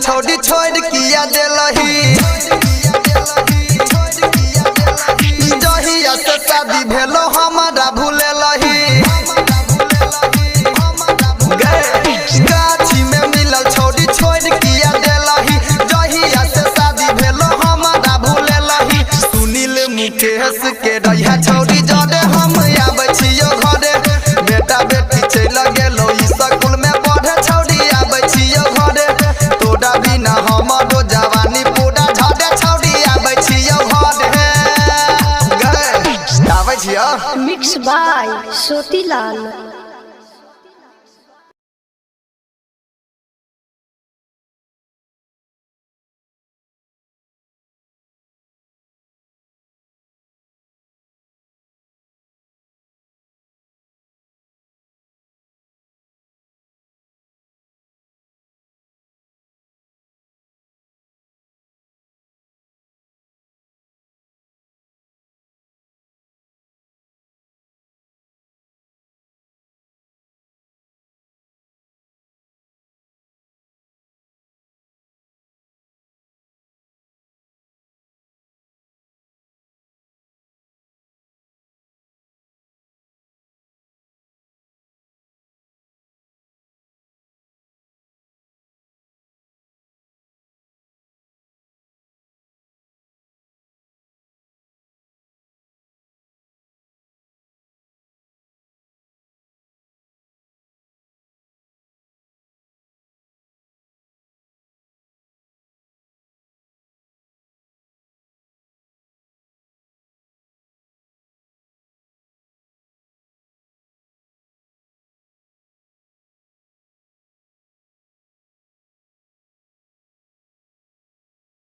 छौड़ी छोड़ किया देलही जहिया से शादी भेलो हमारा भूलेलही गाछी में मिलल छौड़ी छोड़ किया देलही जहिया से शादी भेलो हमारा भूलेलही सुनील मुकेश के रहिया छौड़ी जरे हम आबै छियो घरे बेटा बेटी चल गेलो स्कूल में पढ़े छौड़ी आबै छियो घरे तोरा बिना हमरो जवानी पूरा झड़े छौड़ी आबै छियो घरे आबै छियो मिक्स बाय सोतीलाल।